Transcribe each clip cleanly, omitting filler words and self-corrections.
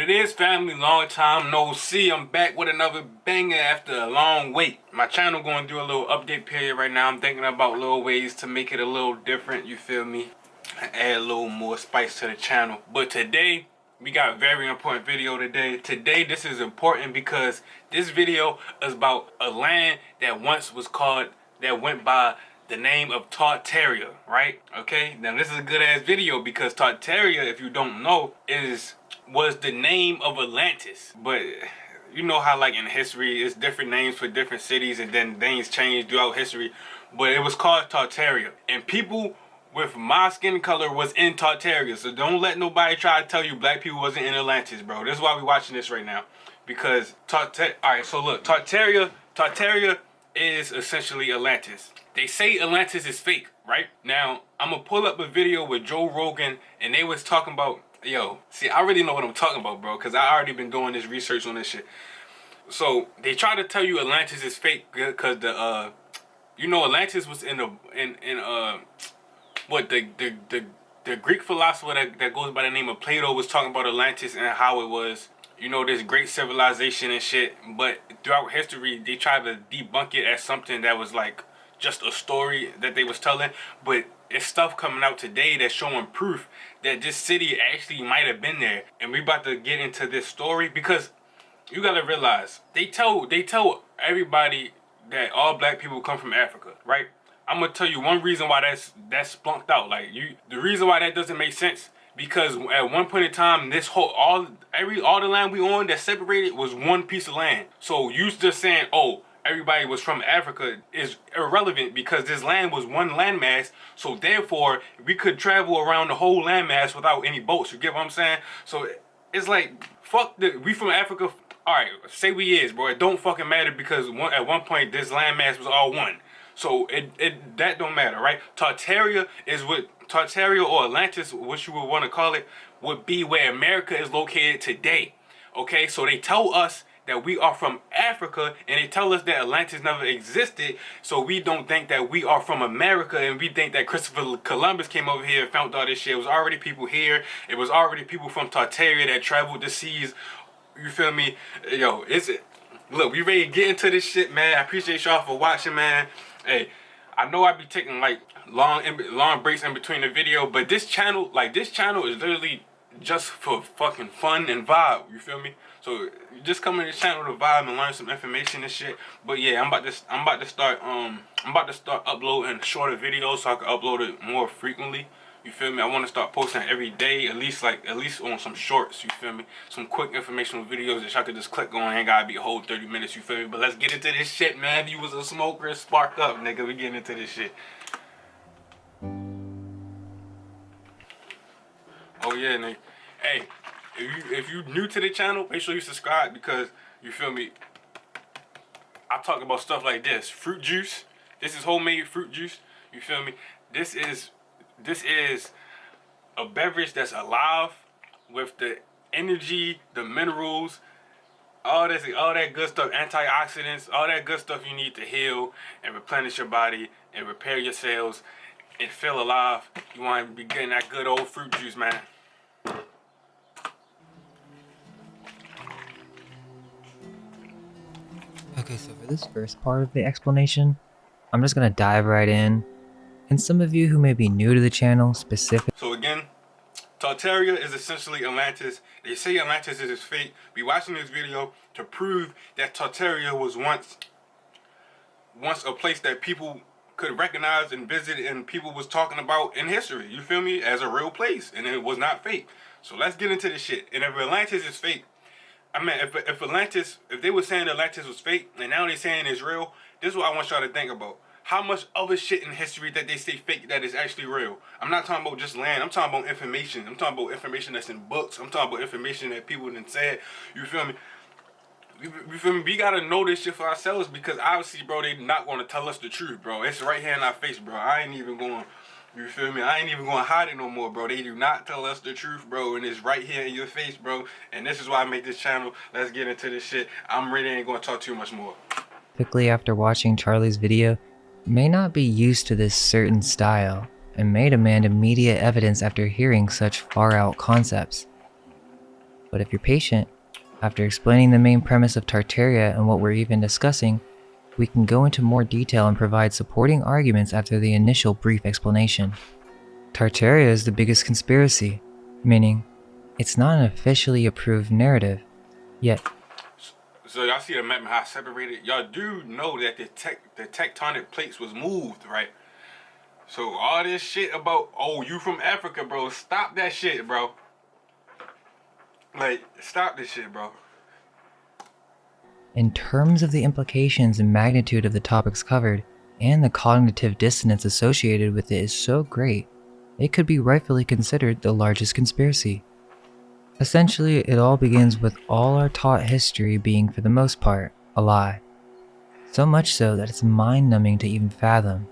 it is, family? Long time no see. I'm back with another banger after a long wait. My channel going through a little update period right now. I'm thinking about little ways to make it a little different, you feel me? Add a little more spice to the channel. But today, we got a very important video today. Today, this is important because this video is about a land that once was called, that went by the name of Tartaria, right? Okay, now this is a good ass video because Tartaria, if you don't know, was the name of Atlantis. But you know how like in history it's different names for different cities and then names change throughout history. But it was called Tartaria, and people with my skin color was in Tartaria. So don't let nobody try to tell you black people wasn't in Atlantis, bro. This is why we watching this right now. Because alright, so look, Tartaria is essentially Atlantis. They say Atlantis is fake, right? Now, I'm gonna pull up a video with Joe Rogan, and they was talking about, yo, see, I already know what I'm talking about, bro, because I already been doing this research on this shit. So, they try to tell you Atlantis is fake because the, you know, Atlantis was in what, the Greek philosopher that goes by the name of Plato was talking about Atlantis and how it was, you know, this great civilization and shit. But throughout history, they tried to debunk it as something that was like just a story that they was telling. But it's stuff coming out today that's showing proof that this city actually might have been there. And we about to get into this story because you gotta realize they tell everybody that all black people come from Africa, right? I'm gonna tell you one reason why that's splunked out. Like the reason why that doesn't make sense, because at one point in time, this whole all the land we on that separated was one piece of land. So you just saying, oh, everybody was from Africa is irrelevant because this land was one landmass. So therefore, we could travel around the whole landmass without any boats. You get what I'm saying? So it's like, fuck we from Africa. All right, say we is, bro. It don't fucking matter because at one point this landmass was all one. So that don't matter, right? Tartaria or Atlantis, what you would want to call it, would be where America is located today. Okay, so they tell us that we are from Africa, and they tell us that Atlantis never existed, so we don't think that we are from America, and we think that Christopher Columbus came over here and found all this shit. It was already people here. It was already people from Tartaria that traveled the seas. You feel me? Yo, look, we ready to get into this shit, man. I appreciate y'all for watching, man. Hey, I know I be taking like long breaks in between the video, but this channel is literally just for fucking fun and vibe. You feel me? So just come in this channel to vibe and learn some information and shit. But yeah, I'm about to start uploading shorter videos so I can upload it more frequently. You feel me? I want to start posting every day, at least on some shorts. You feel me? Some quick informational videos that y'all could just click on. Ain't gotta be a whole 30 minutes. You feel me? But let's get into this shit, man. If you was a smoker, spark up, nigga. We getting into this shit. Oh yeah, nigga. Hey, if you new to the channel, make sure you subscribe because you feel me. I talk about stuff like this. Fruit juice. This is homemade fruit juice. You feel me? This is a beverage that's alive with the energy, the minerals, all that good stuff, antioxidants, all that good stuff you need to heal and replenish your body and repair your cells and feel alive. You want to be getting that good old fruit juice, man. Okay, so for this first part of the explanation, I'm just gonna dive right in. And some of you who may be new to the channel So again, Tartaria is essentially Atlantis. They say Atlantis is fake. We watching this video to prove that Tartaria was once a place that people could recognize and visit and people was talking about in history. You feel me? As a real place, and it was not fake. So let's get into this shit. And if Atlantis is fake, I mean, if they were saying Atlantis was fake and now they're saying it's real, this is what I want y'all to think about. How much other shit in history that they say fake that is actually real? I'm not talking about just land. I'm talking about information. I'm talking about information that's in books. I'm talking about information that people done said. You feel me? You feel me? We gotta know this shit for ourselves because obviously, bro, they not gonna tell us the truth, bro. It's right here in our face, bro. I ain't even going. You feel me? I ain't even going to hide it no more, bro. They do not tell us the truth, bro. And it's right here in your face, bro. And this is why I make this channel. Let's get into this shit. I'm really ain't going to talk too much more. Quickly after watching Charlie's video, may not be used to this certain style and may demand immediate evidence after hearing such far-out concepts. But if you're patient, after explaining the main premise of Tartaria and what we're even discussing, we can go into more detail and provide supporting arguments after the initial brief explanation. Tartaria is the biggest conspiracy, meaning it's not an officially approved narrative, yet. So y'all see the map and how I separated? Y'all do know that the tectonic plates was moved, right? So all this shit about, oh, you from Africa, bro, stop that shit, bro. Like, stop this shit, bro. In terms of the implications and magnitude of the topics covered, and the cognitive dissonance associated with it is so great, it could be rightfully considered the largest conspiracy. Essentially, it all begins with all our taught history being, for the most part, a lie. So much so that it's mind-numbing to even fathom.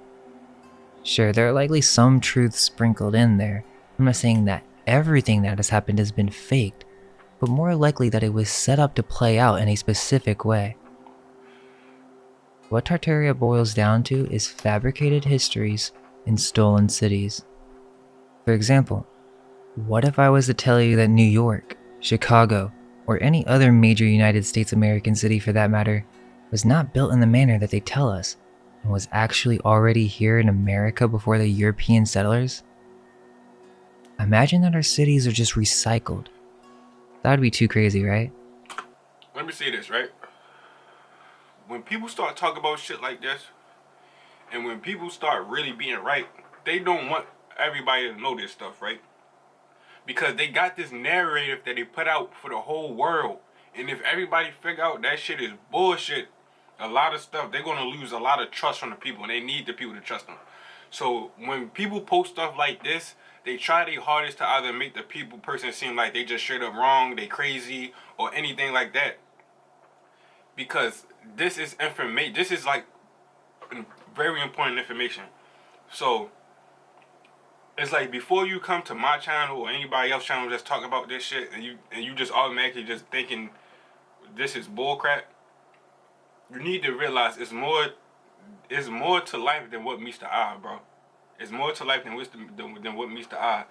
Sure, there are likely some truths sprinkled in there. I'm not saying that everything that has happened has been faked, but more likely that it was set up to play out in a specific way. What Tartaria boils down to is fabricated histories in stolen cities. For example, what if I was to tell you that New York, Chicago, or any other major United States American city for that matter, was not built in the manner that they tell us, and was actually already here in America before the European settlers? Imagine that our cities are just recycled. That would be too crazy, right? Let me say this, right? When people start talking about shit like this, and when people start really being right, they don't want everybody to know this stuff, right? Because they got this narrative that they put out for the whole world. And if everybody figure out that shit is bullshit, a lot of stuff, they're going to lose a lot of trust from the people. And they need the people to trust them. So when people post stuff like this, they try their hardest to either make the person seem like they just straight up wrong, they crazy, or anything like that. Because this is information. This is like very important information. So it's like before you come to my channel or anybody else's channel that's talking about this shit, and you just automatically just thinking this is bullcrap, you need to realize it's more to life than what meets the eye, bro. It's more to life than what meets the eye.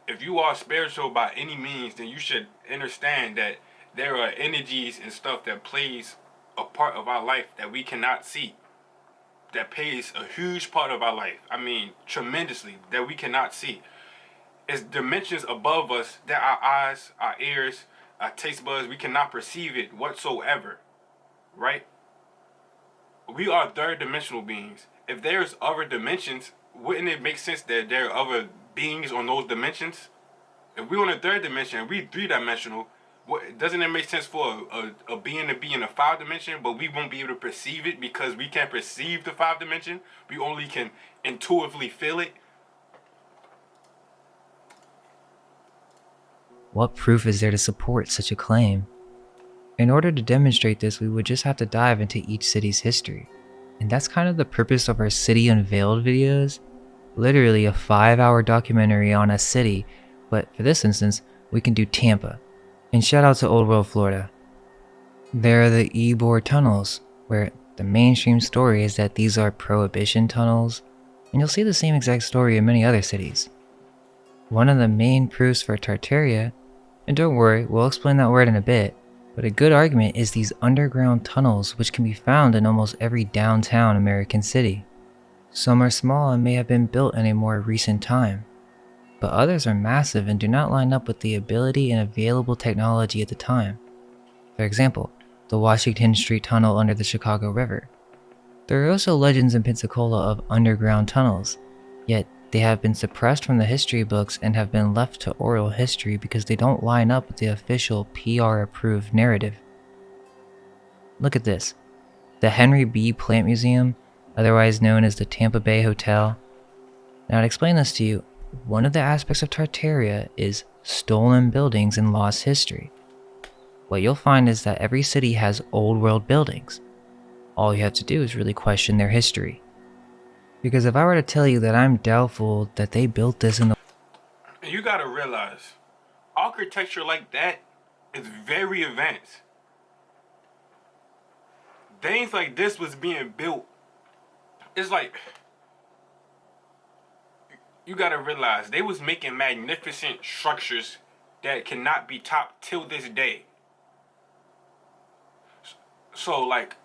If you are spiritual by any means, then you should understand that there are energies and stuff that plays a part of our life that we cannot see. That plays a huge part of our life. I mean, tremendously, that we cannot see. It's dimensions above us that our eyes, our ears, our taste buds, we cannot perceive it whatsoever. Right? We are third dimensional beings. If there's other dimensions, wouldn't it make sense that there are other beings on those dimensions? If we're on a third dimension, we three-dimensional, doesn't it make sense for a being to be in a 5 dimension, but we won't be able to perceive it because we can't perceive the 5 dimension? We only can intuitively feel it. What proof is there to support such a claim? In order to demonstrate this, we would just have to dive into each city's history. And that's kind of the purpose of our City Unveiled videos. Literally a 5-hour documentary on a city, but for this instance, we can do Tampa. And shout out to Old World, Florida. There are the Ybor tunnels, where the mainstream story is that these are prohibition tunnels, and you'll see the same exact story in many other cities. One of the main proofs for Tartaria, and don't worry, we'll explain that word in a bit, but a good argument is these underground tunnels which can be found in almost every downtown American city. Some are small and may have been built in a more recent time, but others are massive and do not line up with the ability and available technology at the time. For example, the Washington Street Tunnel under the Chicago River. There are also legends in Pensacola of underground tunnels, yet they have been suppressed from the history books and have been left to oral history because they don't line up with the official PR-approved narrative. Look at this. The Henry B. Plant Museum, otherwise known as the Tampa Bay Hotel. Now to explain this to you, one of the aspects of Tartaria is stolen buildings and lost history. What you'll find is that every city has old world buildings. All you have to do is really question their history. Because if I were to tell you that I'm doubtful that they built this in the... And you gotta realize, architecture like that is very advanced. Things like this was being built. It's like, you gotta realize, they was making magnificent structures that cannot be topped till this day. So like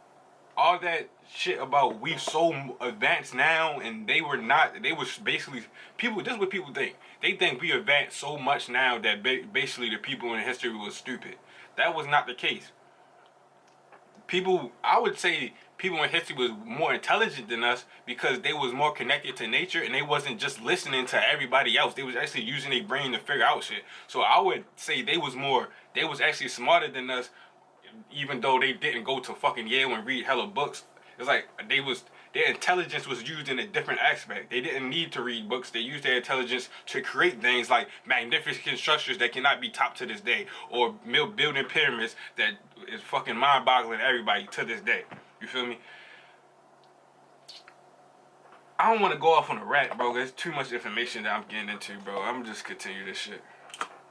all that shit about we so advanced now and they were not. They was basically people. This is what people think. They think we advanced so much now that basically the people in history was stupid. That was not the case. People, I would say people in history was more intelligent than us because they was more connected to nature and they wasn't just listening to everybody else. They was actually using their brain to figure out shit. So I would say they was actually smarter than us, even though they didn't go to fucking Yale and read hella books. It's like their intelligence was used in a different aspect. They didn't need to read books. They used their intelligence to create things like magnificent structures that cannot be topped to this day, or building pyramids that is fucking mind-boggling to everybody to this day. You feel me? I don't want to go off on a rant, bro. There's too much information that I'm getting into, bro. I'm just continue this shit.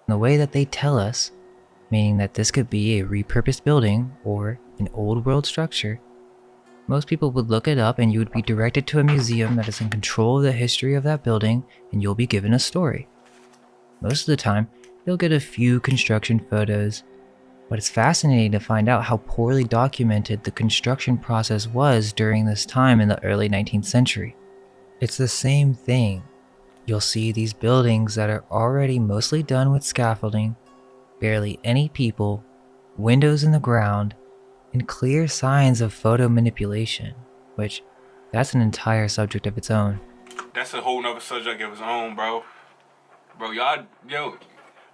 The way that they tell us, meaning that this could be a repurposed building or an old world structure, most people would look it up and you would be directed to a museum that is in control of the history of that building and you'll be given a story. Most of the time, you'll get a few construction photos, but it's fascinating to find out how poorly documented the construction process was during this time in the early 19th century. It's the same thing. You'll see these buildings that are already mostly done with scaffolding, barely any people, windows in the ground, and clear signs of photo manipulation, which that's an entire subject of its own. That's a whole nother subject of its own, bro. Bro,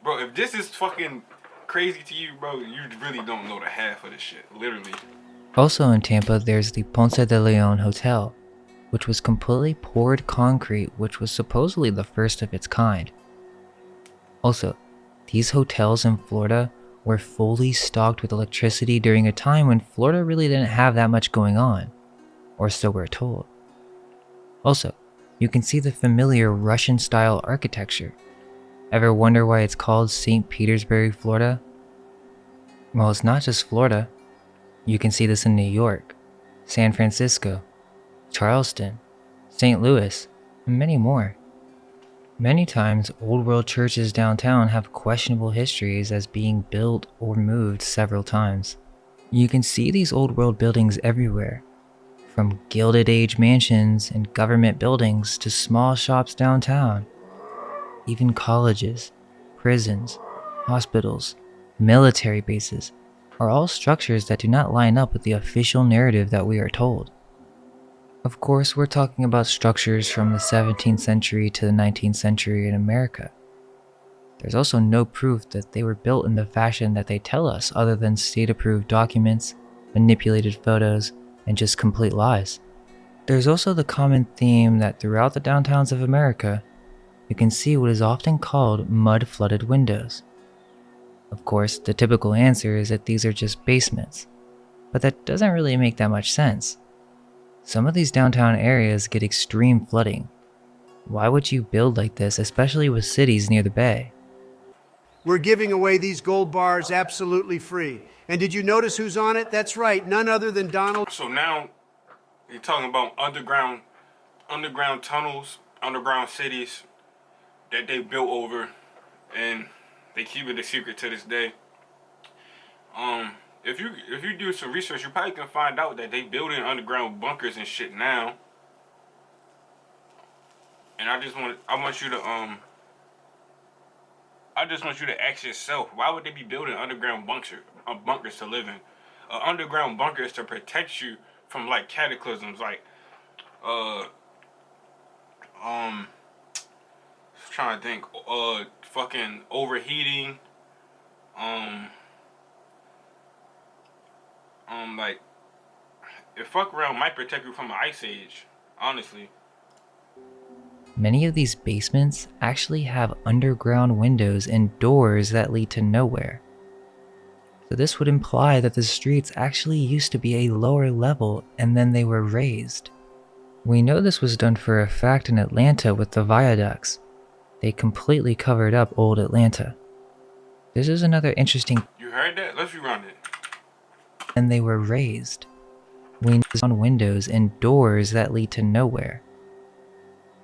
bro, if this is fucking crazy to you, bro, you really don't know the half of this shit, literally. Also in Tampa, there's the Ponce de Leon Hotel, which was completely poured concrete, which was supposedly the first of its kind. Also, these hotels in Florida were fully stocked with electricity during a time when Florida really didn't have that much going on, or so we're told. Also, you can see the familiar Russian-style architecture. Ever wonder why it's called St. Petersburg, Florida? Well, it's not just Florida. You can see this in New York, San Francisco, Charleston, St. Louis, and many more. Many times, old world churches downtown have questionable histories as being built or moved several times. You can see these old world buildings everywhere, from Gilded Age mansions and government buildings to small shops downtown. Even colleges, prisons, hospitals, military bases are all structures that do not line up with the official narrative that we are told. Of course, we're talking about structures from the 17th century to the 19th century in America. There's also no proof that they were built in the fashion that they tell us other than state-approved documents, manipulated photos, and just complete lies. There's also the common theme that throughout the downtowns of America, you can see what is often called mud-flooded windows. Of course, the typical answer is that these are just basements, but that doesn't really make that much sense. Some of these downtown areas get extreme flooding. Why would you build like this, especially with cities near the bay? We're giving away these gold bars absolutely free. And did you notice who's on it? That's right, none other than Donald. So now you're talking about underground tunnels, underground cities that they built over, and they keep it a secret to this day. If you do some research, you probably can find out that they building underground bunkers and shit now. And I just want you to ask yourself, why would they be building underground bunkers to live in? An underground bunker is to protect you from like cataclysms, like trying to think, fucking overheating, like if fuck around might protect you from an ice age, honestly. Many of these basements actually have underground windows and doors that lead to nowhere. So this would imply that the streets actually used to be a lower level and then they were raised. We know this was done for a fact in Atlanta with the viaducts. They completely covered up old Atlanta. This is another interesting. You heard that? Let's rerun it. And they were raised. We know on windows and doors that lead to nowhere.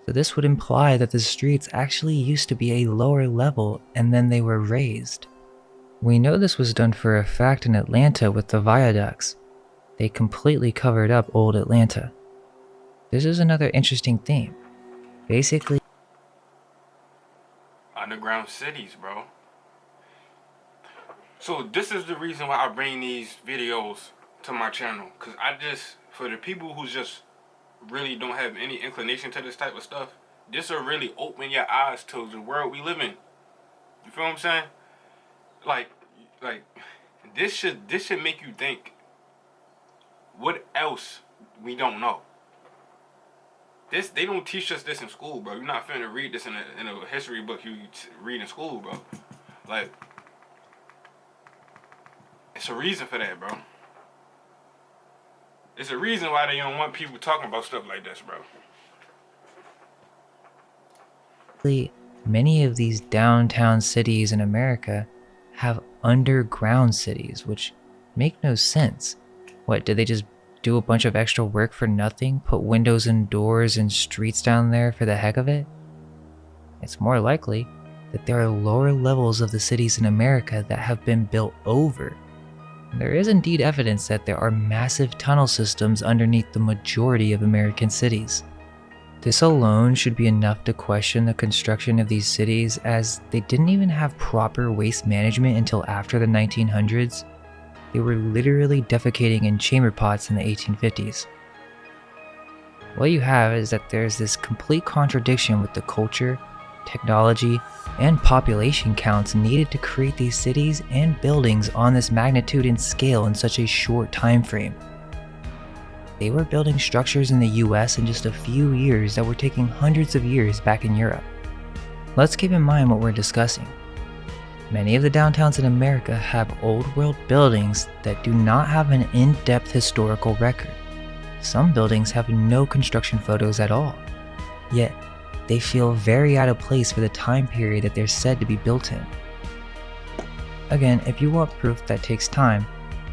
So this would imply that the streets actually used to be a lower level and then they were raised. We know this was done for a fact in Atlanta with the viaducts. They completely covered up old Atlanta. This is another interesting theme. Basically, Underground cities, bro. So this is the reason why I bring these videos to my channel. Cause for the people who just really don't have any inclination to this type of stuff, this will really open your eyes to the world we live in. You feel what I'm saying? Like this should make you think, what else we don't know? They don't teach us this in school, bro. You're not finna read this in a history book you read in school, bro. Like, it's a reason for that, bro. It's a reason why they don't want people talking about stuff like this, bro. many of these downtown cities in America have underground cities, which make no sense. What, did they just do a bunch of extra work for nothing? Put windows and doors and streets down there for the heck of it? It's more likely that there are lower levels of the cities in America that have been built over. And there is indeed evidence that there are massive tunnel systems underneath the majority of American cities. This alone should be enough to question the construction of these cities, as they didn't even have proper waste management until after the 1900s. They were literally defecating in chamber pots in the 1850s. What you have is that there's this complete contradiction with the culture, technology, and population counts needed to create these cities and buildings on this magnitude and scale in such a short time frame. They were building structures in the US in just a few years that were taking hundreds of years back in Europe. Let's keep in mind what we're discussing. Many of the downtowns in America have old world buildings that do not have an in-depth historical record. Some buildings have no construction photos at all, yet they feel very out of place for the time period that they're said to be built in. Again, if you want proof, that takes time,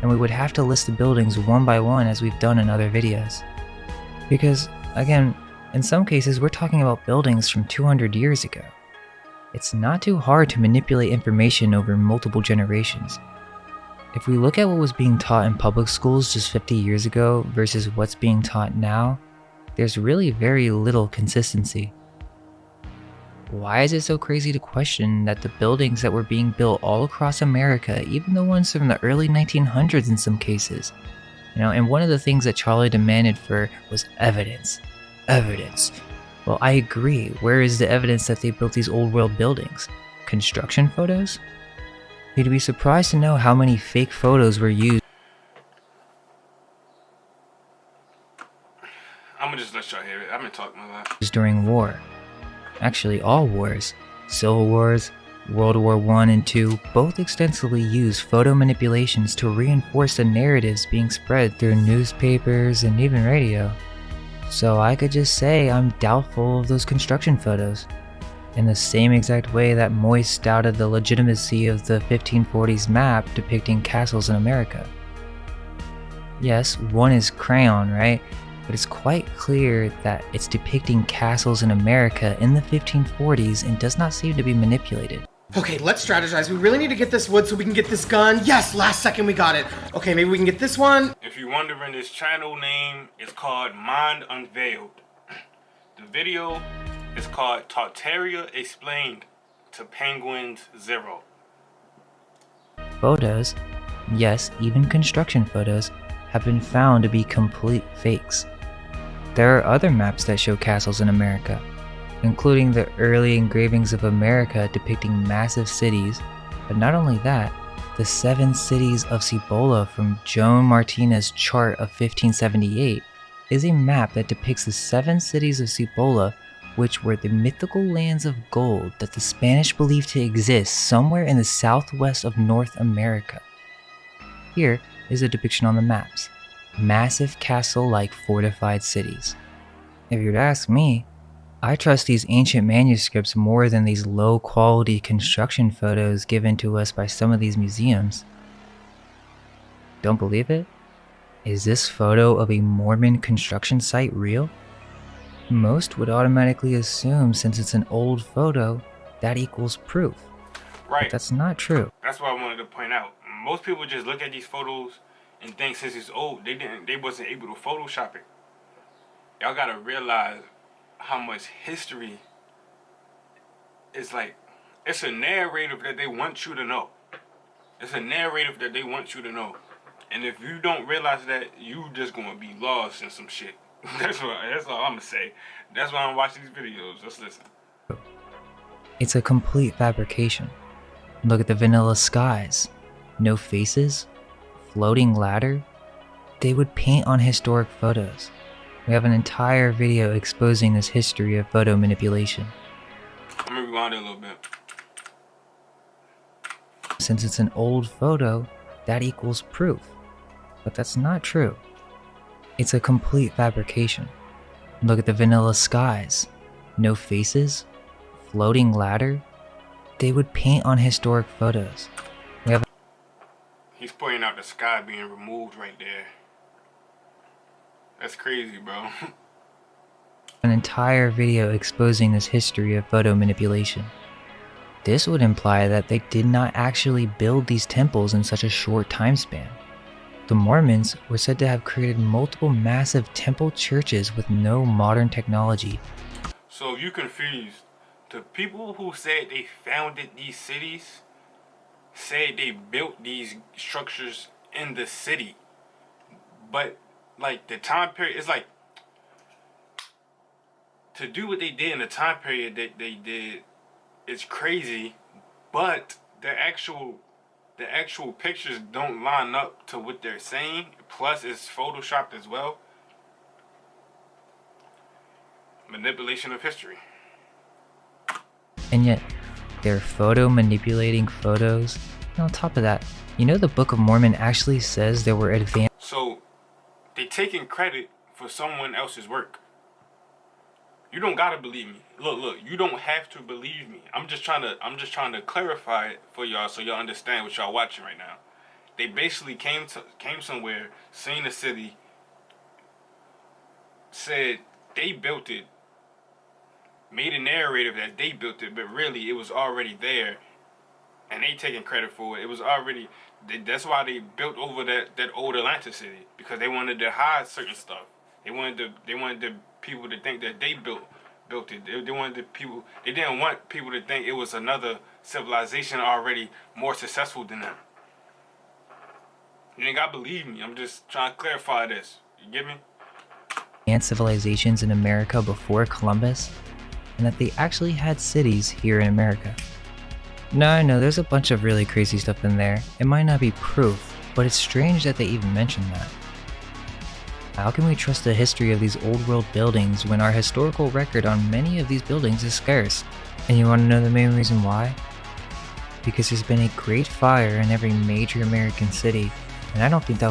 and we would have to list the buildings one by one as we've done in other videos. Because, again, in some cases we're talking about buildings from 200 years ago. It's not too hard to manipulate information over multiple generations. If we look at what was being taught in public schools just 50 years ago versus what's being taught now, there's really very little consistency. Why is it so crazy to question that the buildings that were being built all across America, even the ones from the early 1900s in some cases, and one of the things that Charlie demanded for was evidence. Evidence. Well, I agree. Where is the evidence that they built these old world buildings? Construction photos? You'd be surprised to know how many fake photos were used. I'm gonna just let y'all hear it. I've been talking a lot. During war. Actually, all wars. Civil Wars, World War I and II both extensively use photo manipulations to reinforce the narratives being spread through newspapers and even radio. So I could just say I'm doubtful of those construction photos, in the same exact way that Moyse doubted the legitimacy of the 1540s map depicting castles in America. Yes, one is crayon, right? But it's quite clear that it's depicting castles in America in the 1540s and does not seem to be manipulated. Okay, let's strategize. We really need to get this wood so we can get this gun. Yes, last second we got it. Okay, maybe we can get this one. If you're wondering, this channel name is called Mind Unveiled. The video is called Tartaria Explained to Penguins Zero. Photos, yes, even construction photos, have been found to be complete fakes. There are other maps that show castles in America, including the early engravings of America depicting massive cities, but not only that, the 7 cities of Cibola from Joan Martinez's chart of 1578 is a map that depicts the 7 cities of Cibola, which were the mythical lands of gold that the Spanish believed to exist somewhere in the southwest of North America. Here is a depiction on the maps. Massive castle-like fortified cities. If you'd ask me, I trust these ancient manuscripts more than these low-quality construction photos given to us by some of these museums. Don't believe it? Is this photo of a Mormon construction site real? Most would automatically assume since it's an old photo, that equals proof. Right. But that's not true. That's what I wanted to point out. Most people just look at these photos and think since it's old, they wasn't able to Photoshop it. Y'all gotta realize how much history is like. It's a narrative that they want you to know. It's a narrative that they want you to know. And if you don't realize that, you just gonna be lost in some shit. That's all I'm gonna say. That's why I'm watching these videos. Just listen. It's a complete fabrication. Look at the vanilla skies. No faces, floating ladder. They would paint on historic photos. We have an entire video exposing this history of photo manipulation. I'm gonna rewind it a little bit. Since it's an old photo, that equals proof. But that's not true. It's a complete fabrication. Look at the vanilla skies. No faces, floating ladder. They would paint on historic photos. We have He's pointing out the sky being removed right there. That's crazy, bro. an entire video exposing this history of photo manipulation. This would imply that they did not actually build these temples in such a short time span. The Mormons were said to have created multiple massive temple churches with no modern technology. So if you're confused, the people who said they founded these cities said they built these structures in the city. But like the time period, it's like to do what they did in the time period that they did, it's crazy, but the actual pictures don't line up to what they're saying. Plus, it's photoshopped as well. Manipulation of history. And yet, they're photo manipulating photos. And on top of that, you know the Book of Mormon actually says there were advanced. So, they taking credit for someone else's work. You don't gotta believe me. Look, you don't have to believe me. I'm just trying to clarify it for y'all so y'all understand what y'all watching right now. They basically came somewhere, seen the city, said they built it, made a narrative that they built it, but really it was already there, and they taking credit for it. It was already. That's why they built over that old Atlanta city, because they wanted to hide certain stuff. They wanted the people to think that they built it. They wanted the people. They didn't want people to think it was another civilization already more successful than them. You ain't gotta believe me. I'm just trying to clarify this. You get me? advanced civilizations in America before Columbus, and that they actually had cities here in America. Now I know there's a bunch of really crazy stuff in there. It might not be proof, but it's strange that they even mention that. How can we trust the history of these old world buildings when our historical record on many of these buildings is scarce? And you want to know the main reason why? Because there's been a great fire in every major American city, and I don't think that was